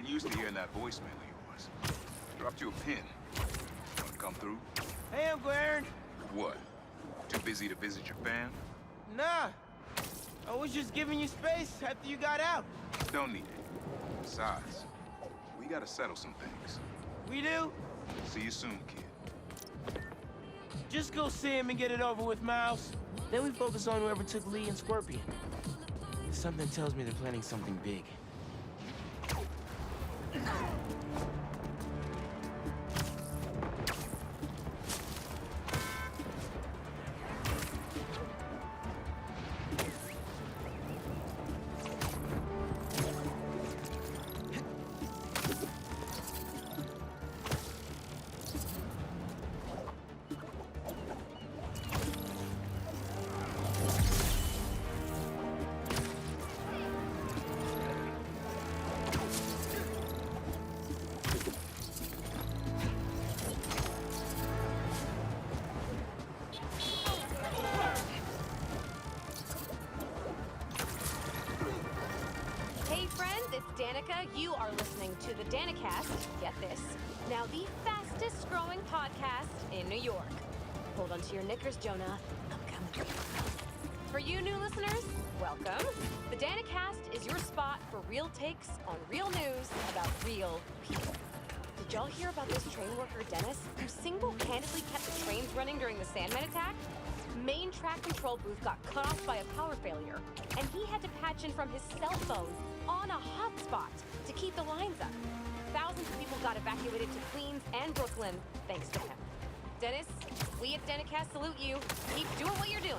Getting used to hearing that voicemail of yours. Dropped you a pin. Wanna come through? Hey, Uncle Aaron. What? Too busy to visit your fam? Nah. I was just giving you space after you got out. Don't need it. Besides, we gotta settle some things. We do? See you soon, kid. Just go see him and get it over with, Miles. Then we focus on whoever took Lee and Scorpion. Something tells me they're planning something big. You are listening to the Danicast. Get this. Now the fastest growing podcast in New York. Hold on to your knickers, Jonah. I'm coming. For you new listeners, welcome. The Danicast is your spot for real takes on real news about real people. Did y'all hear about this train worker, Dennis, who single-handedly kept the trains running during the Sandman attack? Main track control booth got cut off by a power failure, and he had to patch in from his cell phone on a hotspot to keep the lines up. Thousands of people got evacuated to Queens and Brooklyn thanks to him. Dennis, we at Danicast salute you. Keep doing what you're doing.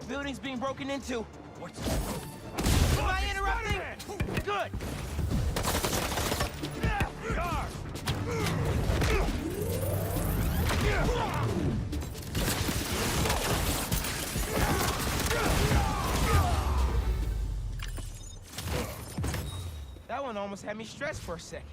Building's being broken into. What's... Am I interrupting? Good. That one almost had me stressed for a second.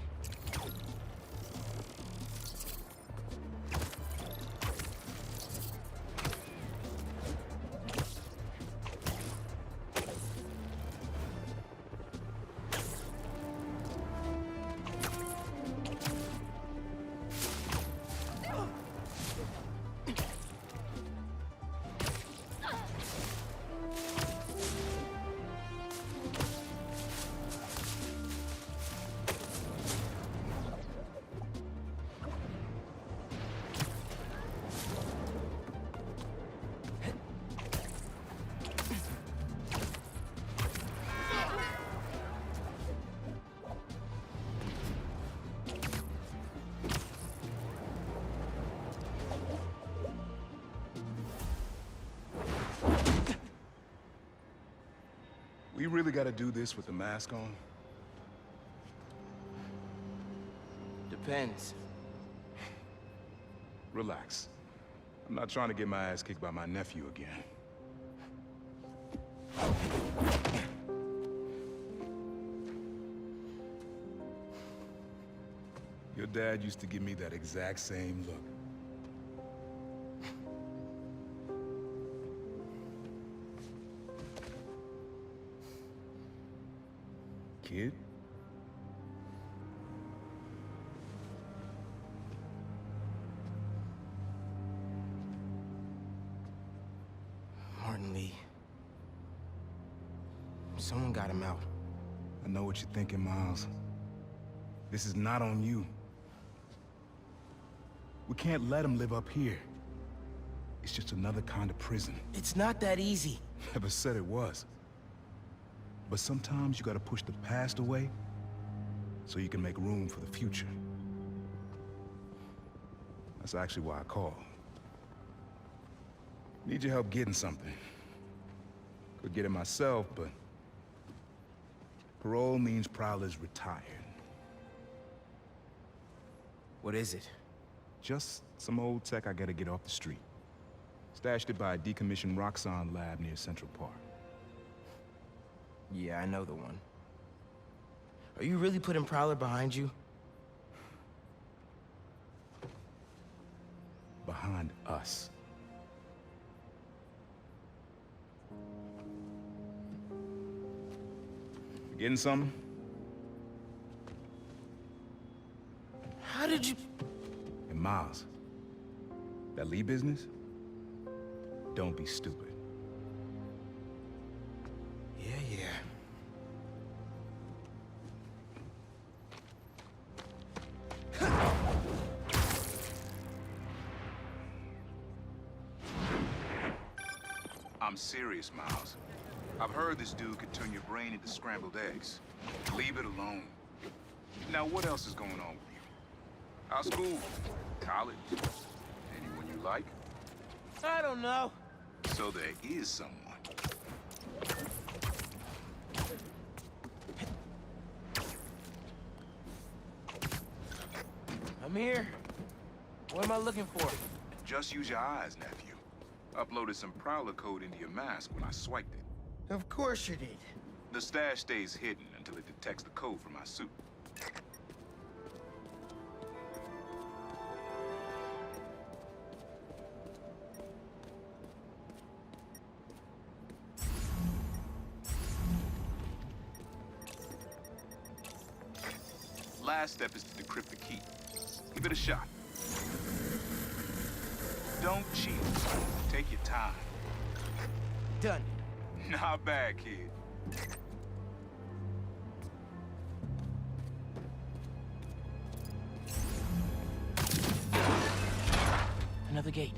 We really gotta do this with the mask on? Depends. Relax. I'm not trying to get my ass kicked by my nephew again. Your dad used to give me that exact same look. Kid? Martin Lee. Someone got him out. I know what you're thinking, Miles. This is not on you. We can't let him live up here. It's just another kind of prison. It's not that easy. Never said it was. But sometimes you gotta push the past away so you can make room for the future. That's actually why I called. Need your help getting something. Could get it myself, but parole means Prowler's retired. What is it? Just some old tech I gotta get off the street. Stashed it by a decommissioned Roxxon lab near Central Park. Yeah, I know the one. Are you really putting Prowler behind you? Behind us. You getting something? How did you... And Miles, that Lee business? Don't be stupid. Yeah. I'm serious, Miles. I've heard this dude could turn your brain into scrambled eggs. Leave it alone. Now, what else is going on with you? How's school? College? Anyone you like? I don't know. So there is someone. I'm here. What am I looking for? Just use your eyes, nephew. Uploaded some Prowler code into your mask when I swiped it. Of course you did. The stash stays hidden until it detects the code from my suit. Last step is to decrypt the key. Give it a shot. Don't cheat. Take your time. Done. Not bad, kid. Another gate.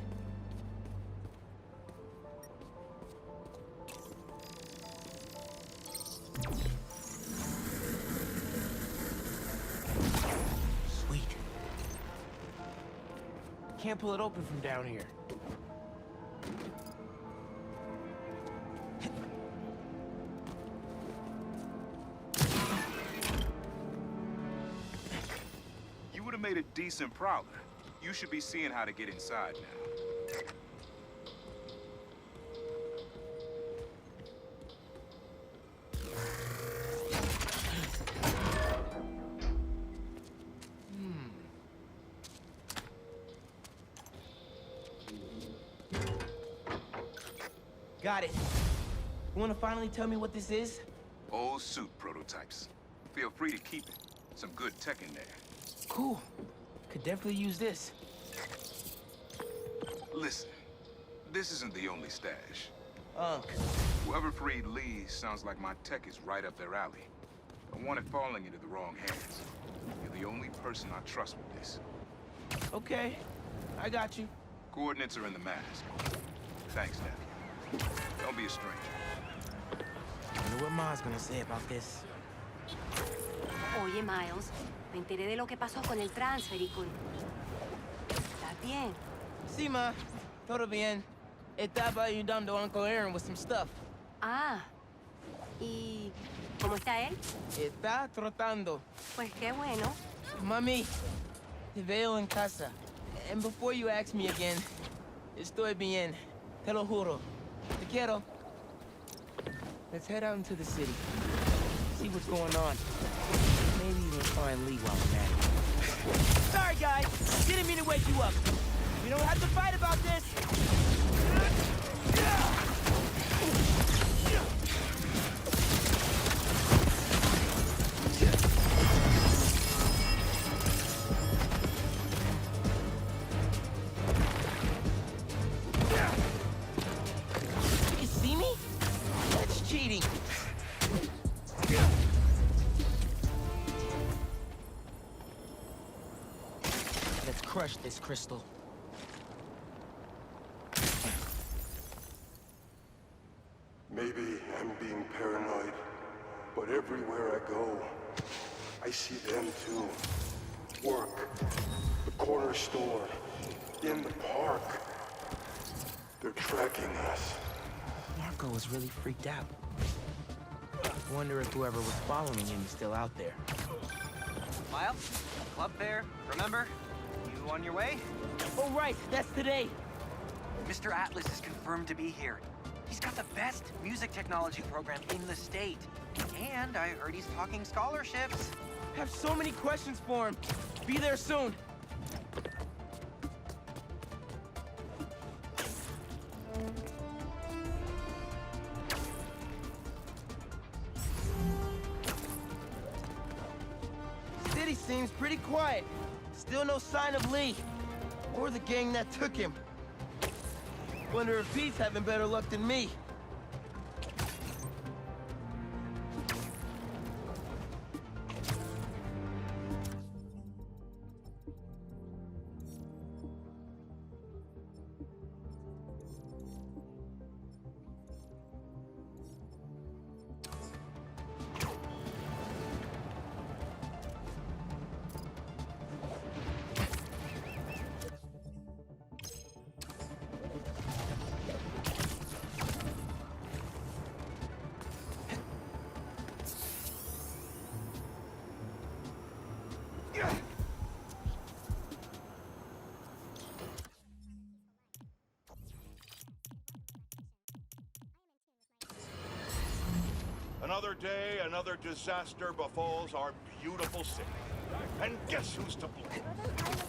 Sweet. Can't pull it open from down here. You would have made a decent Prowler. You should be seeing how to get inside now. Got it. You want to finally tell me what this is? Old suit prototypes. Feel free to keep it. Some good tech in there. Cool. Could definitely use this. Listen, this isn't the only stash. Unk. Whoever freed Lee sounds like my tech is right up their alley. Don't want it falling into the wrong hands. You're the only person I trust with this. Okay. I got you. Coordinates are in the mask. Thanks, nephew. Don't be a stranger. Wonder what Ma's gonna say about this. Oye, Miles, me enteré de lo que pasó con el transfer y con... ¿Estás bien? Sí, ma. Todo bien. Estaba ayudando a Uncle Aaron with some stuff. Ah. ¿Y cómo está él? Está trotando. Pues qué bueno. Mami, te veo en casa. And before you ask me again, estoy bien. Te lo juro. Te quiero. Let's head out into the city. See what's going on. Maybe even find Lee while we're at it. Sorry, guys. Didn't mean to wake you up. We don't have to fight about this. You see me? That's cheating. Let's crush this crystal. Maybe I'm being paranoid, but everywhere I go, I see them too. Work, the corner store, in the park. They're tracking us. Rocco was really freaked out. Wonder if whoever was following him is still out there. Miles, club fair, remember? You on your way? Oh, right, that's today. Mr. Atlas is confirmed to be here. He's got the best music technology program in the state. And I heard he's talking scholarships. Have so many questions for him. Be there soon. City seems pretty quiet. Still no sign of Lee. Or the gang that took him. Wonder if he's having better luck than me. Another day, another disaster befalls our beautiful city. And guess who's to blame?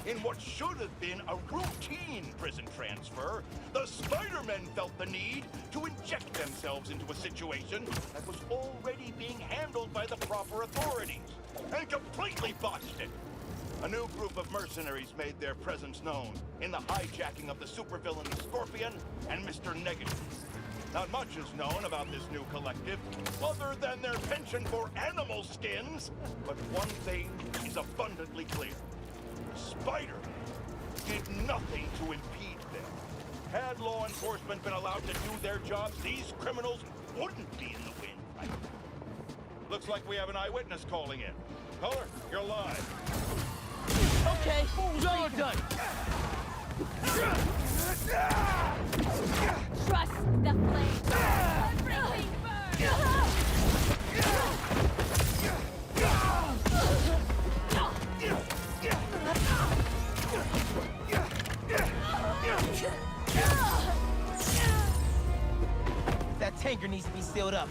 In what should have been a routine prison transfer, the Spider-Men felt the need to inject themselves into a situation that was already being handled by the proper authorities, and completely botched it. A new group of mercenaries made their presence known in the hijacking of the supervillain Scorpion and Mr. Negative. Not much is known about this new collective, other than their penchant for animal skins. But one thing is abundantly clear. Spider did nothing to impede them. Had law enforcement been allowed to do their jobs, these criminals wouldn't be in the wind right now. Looks like we have an eyewitness calling in. Caller, you're live. Okay, y'all are done. Trust the flame. Everything That tanker needs to be sealed up.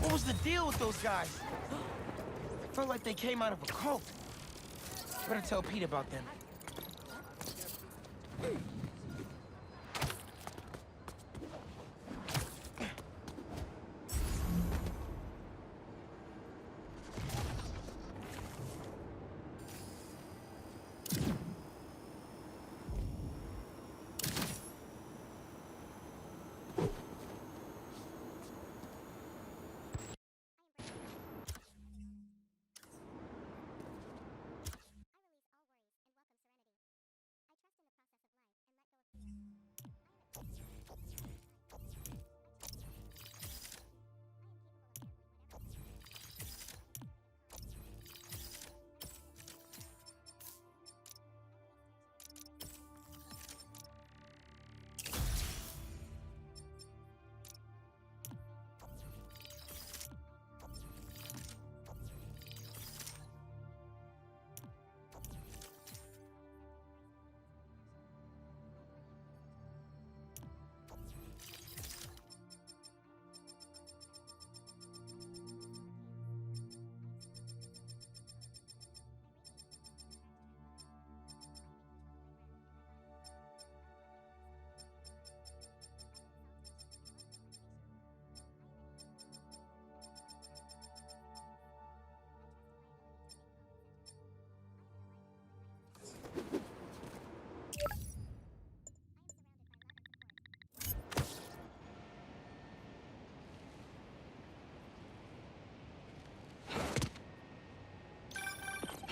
What was the deal with those guys? Felt like they came out of a cult. Better tell Pete about them.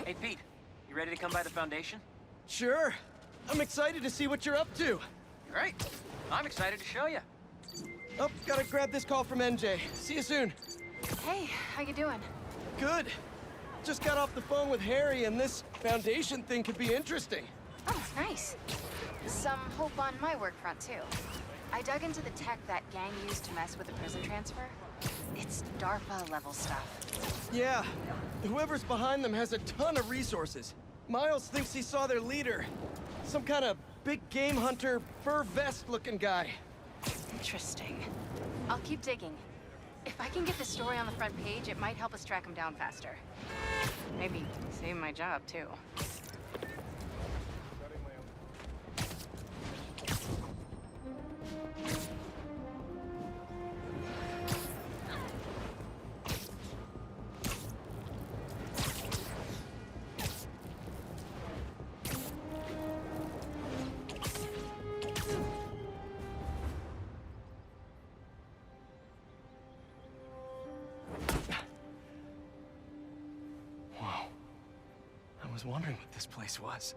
Hey, Pete, you ready to come by the Foundation? Sure. I'm excited to see what you're up to. Great. I'm excited to show you. Oh, gotta grab this call from NJ. See you soon. Hey, how you doing? Good. Just got off the phone with Harry, and this foundation thing could be interesting. Oh, nice. Some hope on my work front, too. I dug into the tech that gang used to mess with the prison transfer. It's DARPA-level stuff. Yeah. Whoever's behind them has a ton of resources. Miles thinks he saw their leader. Some kind of big game hunter, fur vest-looking guy. Interesting. I'll keep digging. If I can get the story on the front page, it might help us track him down faster. Maybe save my job, too. Wow. I was wondering what this place was.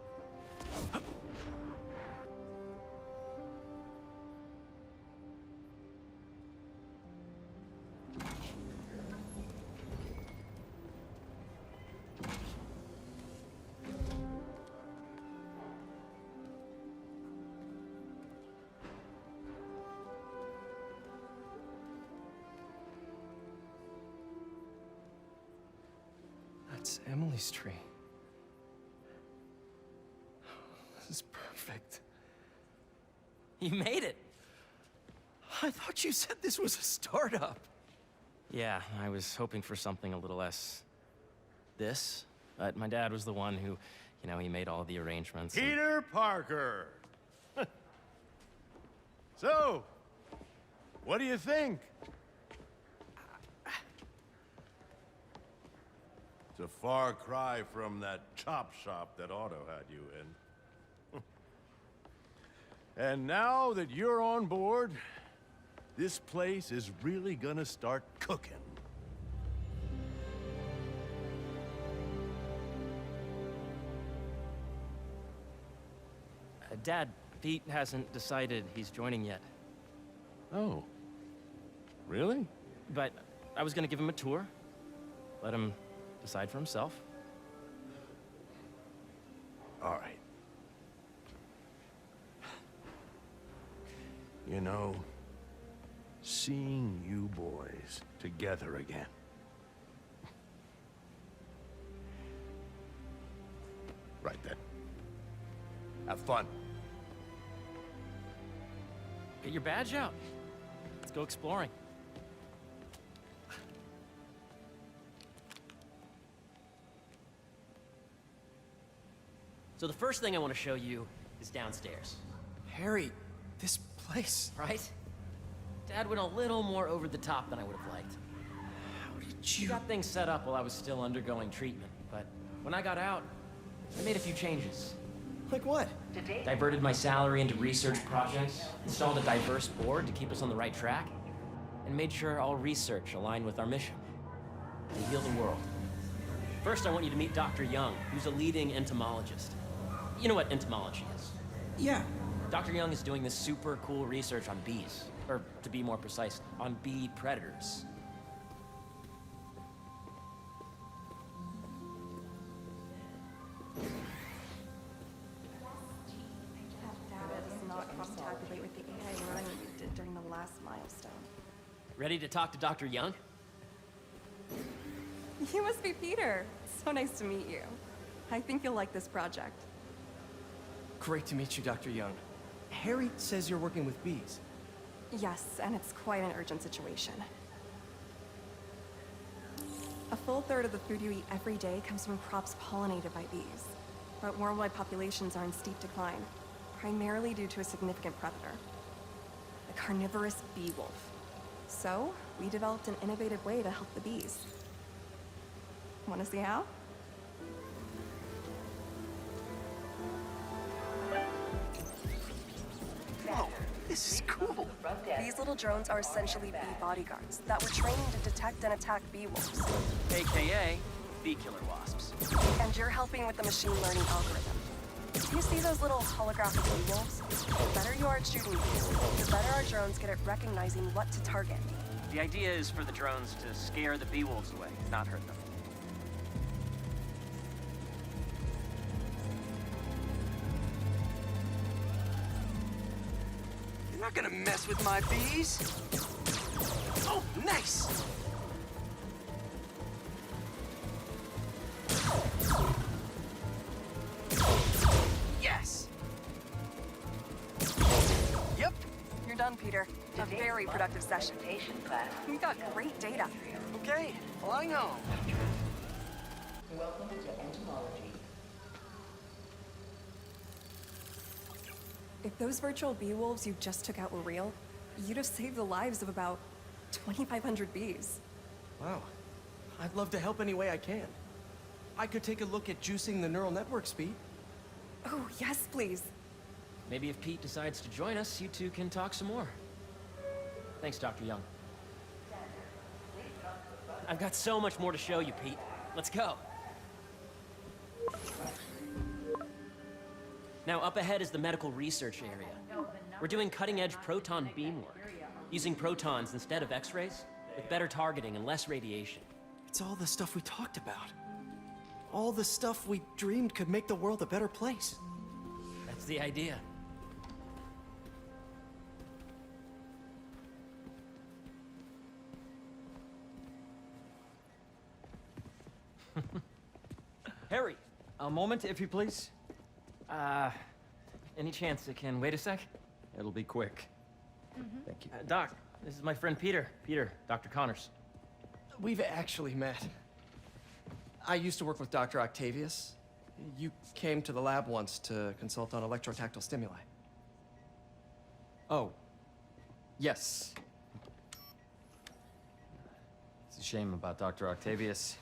That's Emily's tree. This is perfect. You made it. I thought you said this was a startup. Yeah, I was hoping for something a little less this, but my dad was the one who, he made all the arrangements. and- Peter Parker. So, what do you think? It's a far cry from that chop shop that Otto had you in. And now that you're on board, this place is really gonna start cooking. Dad, Pete hasn't decided he's joining yet, Oh. Really? but I was gonna give him a tour, let him decide for himself. All right. You know, seeing you boys together again. Right then. Have fun. Get your badge out. Let's go exploring. So the first thing I want to show you is downstairs, Harry, this place. right? Dad went a little more over the top than I would have liked. How did He you... got things set up while I was still undergoing treatment, but when I got out, I made a few changes. Like what? Diverted my salary into research projects, installed a diverse board to keep us on the right track, and made sure all research aligned with our mission, to heal the world. First, I want you to meet Dr. Young, who's a leading entomologist. You know what entomology is? Yeah. Dr. Young is doing this super cool research on bees, or to be more precise, on bee predators. Data does not cross-tabulate with the AI learning we did during the last milestone. Ready to talk to Dr. Young? You must be Peter. So nice to meet you. I think you'll like this project. Great to meet you, Dr. Young. Harry says you're working with bees. Yes, and it's quite an urgent situation. A full third of the food you eat every day comes from crops pollinated by bees. But worldwide populations are in steep decline, primarily due to a significant predator, the carnivorous bee wolf. So, we developed an innovative way to help the bees. Want to see how? Whoa, this is cool. These little drones are essentially bee bodyguards that were trained to detect and attack bee wolves. AKA bee killer wasps. And you're helping with the machine learning algorithm. You see those little holographic bee wolves? The better you are at shooting these, the better our drones get at recognizing what to target. The idea is for the drones to scare the bee-wolves away, not hurt them. You're not gonna mess with my bees. Oh, nice! Yes! Yep, you're done, Peter. A very productive session. We got great data. Okay, flying home. Welcome to entomology. If those virtual bee wolves you just took out were real, you'd have saved the lives of about 2,500 bees. Wow. I'd love to help any way I can. I could take a look at juicing the neural network speed. Oh, yes, please. Maybe if Pete decides to join us, you two can talk some more. Thanks, Dr. Young. I've got so much more to show you, Pete. Let's go. Now, up ahead is the medical research area. We're doing cutting-edge proton beam work, using protons instead of X-rays, with better targeting and less radiation. It's all the stuff we talked about. All the stuff we dreamed could make the world a better place. That's the idea. Harry! A moment, if you please. Any chance it can wait a sec? It'll be quick. Thank you. Doc, this is my friend Peter. Peter, Dr. Connors. We've actually met. I used to work with Dr. Octavius. You came to the lab once to consult on electrotactile stimuli. Oh. Yes. It's a shame about Dr. Octavius.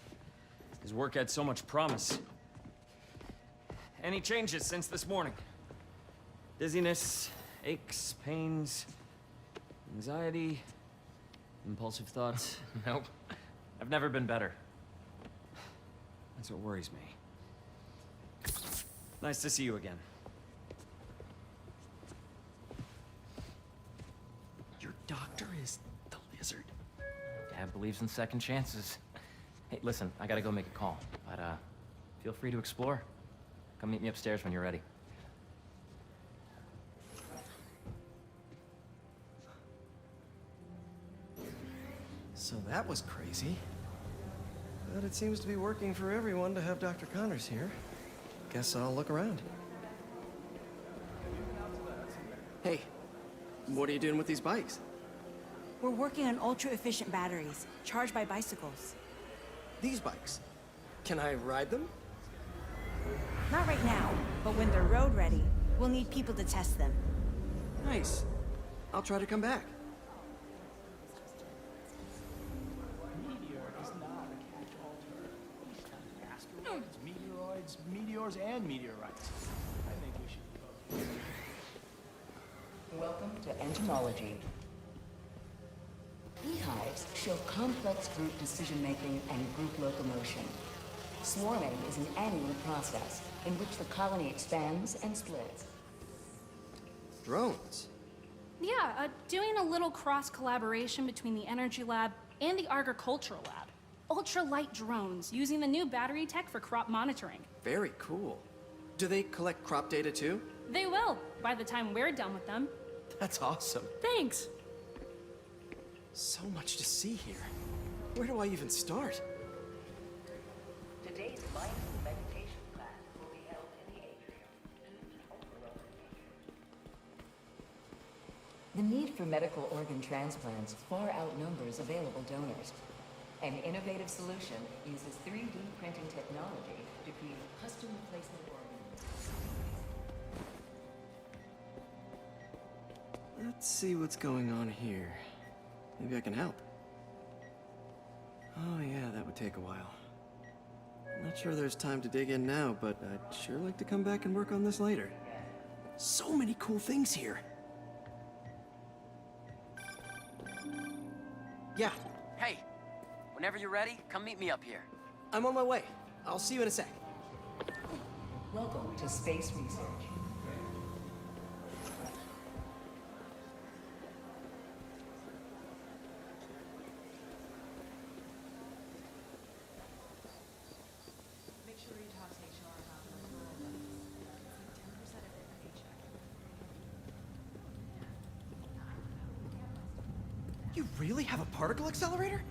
His work had so much promise. Any changes since this morning? Dizziness, aches, pains, anxiety, impulsive thoughts? Nope. I've never been better. That's what worries me. Nice to see you again. Your doctor is the lizard. Dad believes in second chances. Hey, listen, I gotta go make a call, but feel free to explore. Come meet me upstairs when you're ready. So that was crazy. But it seems to be working for everyone to have Dr. Connors here. Guess I'll look around. Hey, what are you doing with these bikes? We're working on ultra-efficient batteries, charged by bicycles. These bikes? Can I ride them? Not right now, but when they're road ready, we'll need people to test them. Nice. I'll try to come back. Asteroids, meteoroids, meteors, and meteorites. I think we should vote. Welcome to entomology. Beehives show complex group decision-making and group locomotion. Swarming is an annual process in which the colony expands and splits. Drones? Yeah, doing a little cross-collaboration between the Energy Lab and the Agricultural Lab. Ultra-light drones using the new battery tech for crop monitoring. Very cool. Do they collect crop data too? They will, by the time we're done with them. That's awesome. Thanks. So much to see here. Where do I even start? Today's mindful meditation class will be held in the atrium. The need for medical organ transplants far outnumbers available donors. An innovative solution uses 3D printing technology to create custom replacement organs. Let's see what's going on here. Maybe I can help. Oh yeah, that would take a while. Not sure there's time to dig in now, but I'd sure like to come back and work on this later. So many cool things here. Yeah, Hey, whenever you're ready, come meet me up here. I'm on my way. I'll see you in a sec. Welcome to Space Research. really have a particle accelerator?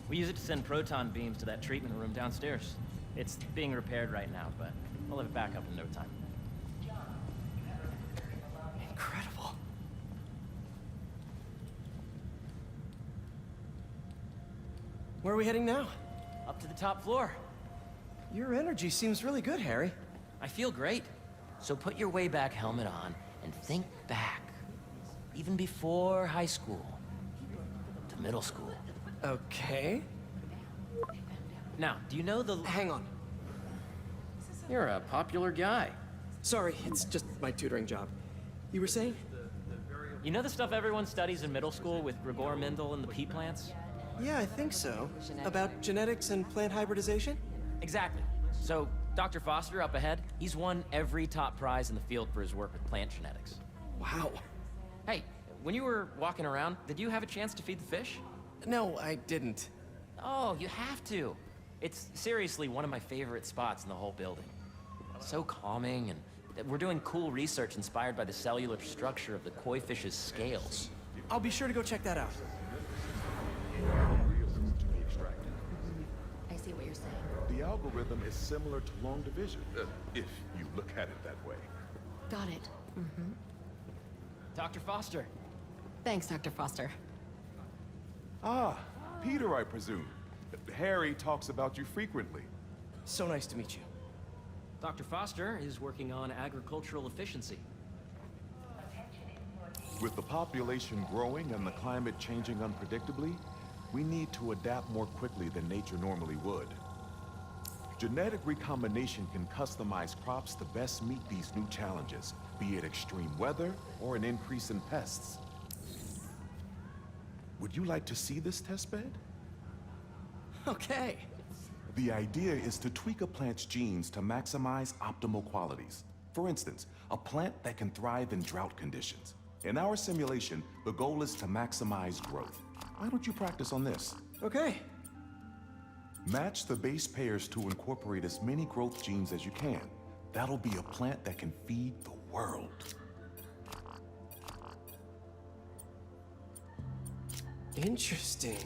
We use it to send proton beams to that treatment room downstairs. It's being repaired right now, but we'll have it back up in no time. Incredible. Where are we heading now? Up to the top floor. Your energy seems really good, Harry. I feel great. So put your way back helmet on and think back. Even before high school. To middle school. Okay. Now, do you know the... Hang on. You're a popular guy. Sorry, it's just my tutoring job. You were saying? You know the stuff everyone studies in middle school with Gregor Mendel and the pea plants? Yeah, I think so. About genetics and plant hybridization? Exactly. So, Dr. Foster up ahead, he's won every top prize in the field for his work with plant genetics. Wow. Hey, when you were walking around, did you have a chance to feed the fish? No, I didn't. Oh, you have to. It's seriously one of my favorite spots in the whole building. So calming, and we're doing cool research inspired by the cellular structure of the koi fish's scales. I'll be sure to go check that out. I see what you're saying. The algorithm is similar to long division, if you look at it that way. Got it. Mm-hmm. Dr. Foster. Thanks, Dr. Foster. Ah, Peter, I presume. Harry talks about you frequently. So nice to meet you. Dr. Foster is working on agricultural efficiency. With the population growing and the climate changing unpredictably, we need to adapt more quickly than nature normally would. Genetic recombination can customize crops to best meet these new challenges, be it extreme weather or an increase in pests. Would you like to see this testbed? Okay. The idea is to tweak a plant's genes to maximize optimal qualities. For instance, a plant that can thrive in drought conditions. In our simulation, the goal is to maximize growth. Why don't you practice on this? Okay. Match the base pairs to incorporate as many growth genes as you can. That'll be a plant that can feed the world. Interesting.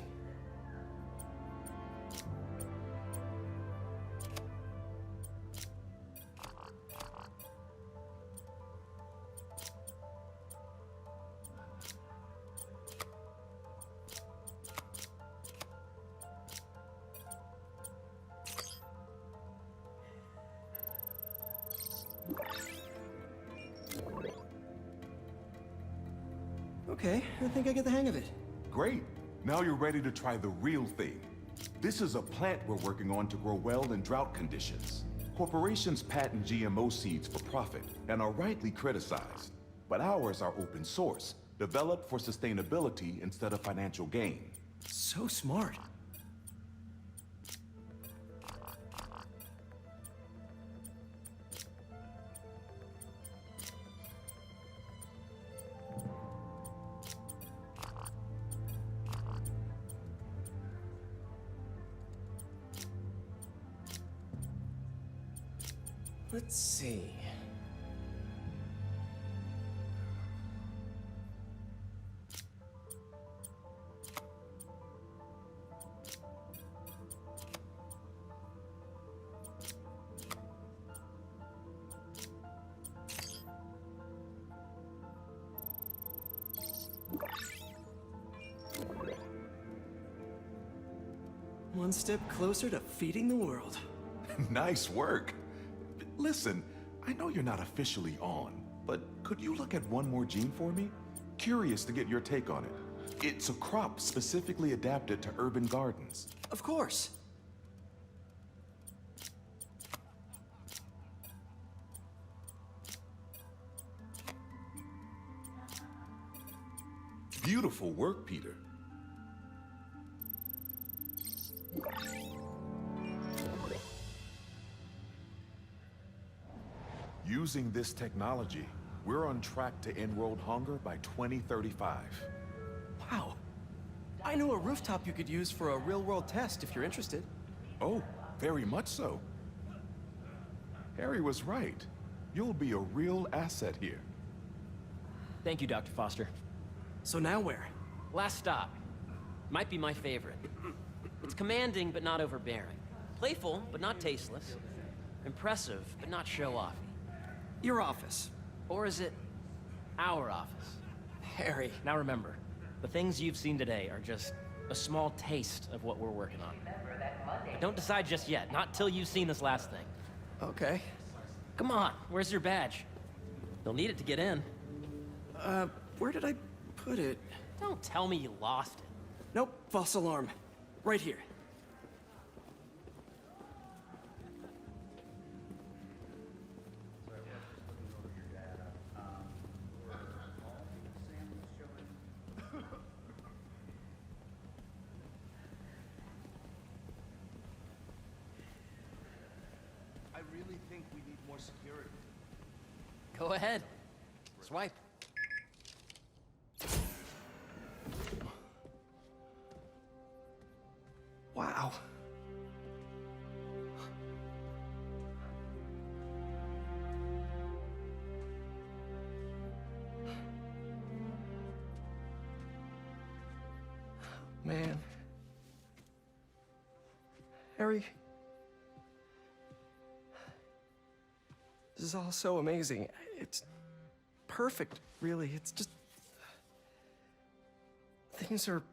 Okay, I think I get the hang of it. Great. Now you're ready to try the real thing. This is a plant we're working on to grow well in drought conditions. Corporations patent GMO seeds for profit and are rightly criticized. But ours are open source, developed for sustainability instead of financial gain. So smart. Let's see. One step closer to feeding the world. Nice work. Listen, I know you're not officially on, but could you look at one more gene for me? Curious to get your take on it. It's a crop specifically adapted to urban gardens. Of course. Beautiful work, Peter. Using this technology, we're on track to end world hunger by 2035. Wow. I know a rooftop you could use for a real-world test if you're interested. Oh, very much so. Harry was right. You'll be a real asset here. Thank you, Dr. Foster. So now where? Last stop. Might be my favorite. It's commanding, but not overbearing. Playful, but not tasteless. Impressive, but not show-offy. Your office. Or is it our office? Harry. Now remember, the things you've seen today are just a small taste of what we're working on. But don't decide just yet, not till you've seen this last thing. Okay. Come on, where's your badge? You'll need it to get in. Where did I put it? Don't tell me you lost it. Nope, false alarm. Right here. I really think we need more security. Go ahead. Swipe. Wow. Man. Harry. This is all so amazing. It's perfect, really. It's just... Things are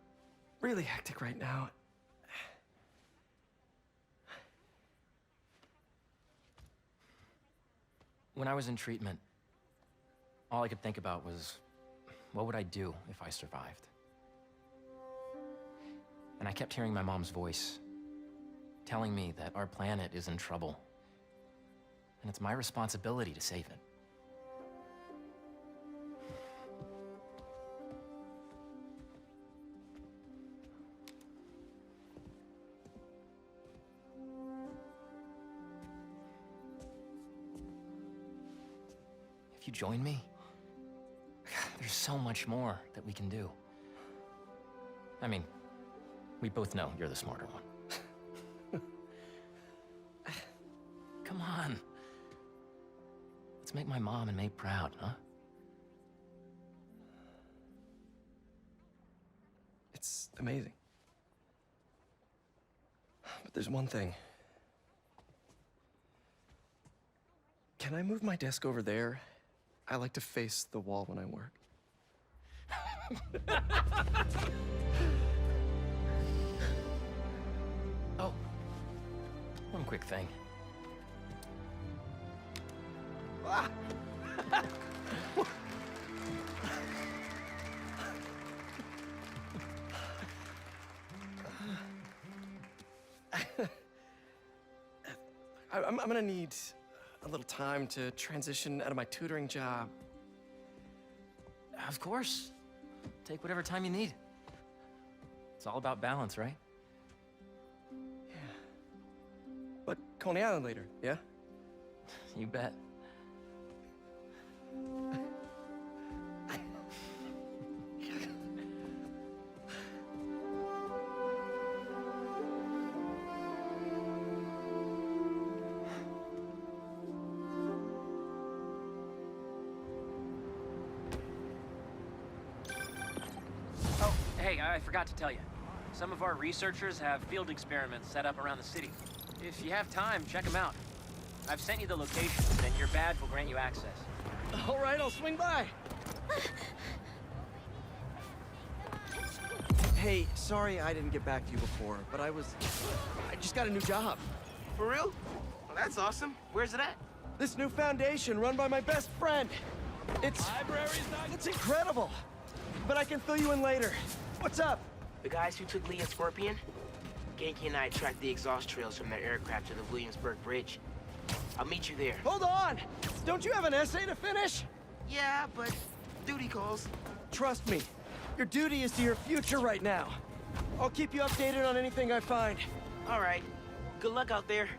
really hectic right now. When I was in treatment, all I could think about was, what would I do if I survived? And I kept hearing my mom's voice, telling me that our planet is in trouble, and it's my responsibility to save it. If you join me, there's so much more that we can do. I mean, we both know you're the smarter one. Come on. Let's make my mom and May proud, huh? It's amazing. But there's one thing. Can I move my desk over there? I like to face the wall when I work. Oh, one quick thing. Ah. I'm gonna need a little time to transition out of my tutoring job. Of course. Take whatever time you need. It's all about balance, right? Yeah. But Coney Island later, yeah? You bet. Hey, I forgot to tell you. Some of our researchers have field experiments set up around the city. If you have time, check them out. I've sent you the locations, and your badge will grant you access. All right, I'll swing by. Hey, sorry I didn't get back to you before, but I just got a new job. For real? Well, that's awesome. Where's it at? This new foundation run by my best friend. It's incredible. But I can fill you in later. What's up? The guys who took Lee and Scorpion? Genki and I tracked the exhaust trails from their aircraft to the Williamsburg Bridge. I'll meet you there. Hold on! Don't you have an essay to finish? Yeah, but duty calls. Trust me, your duty is to your future right now. I'll keep you updated on anything I find. All right. Good luck out there.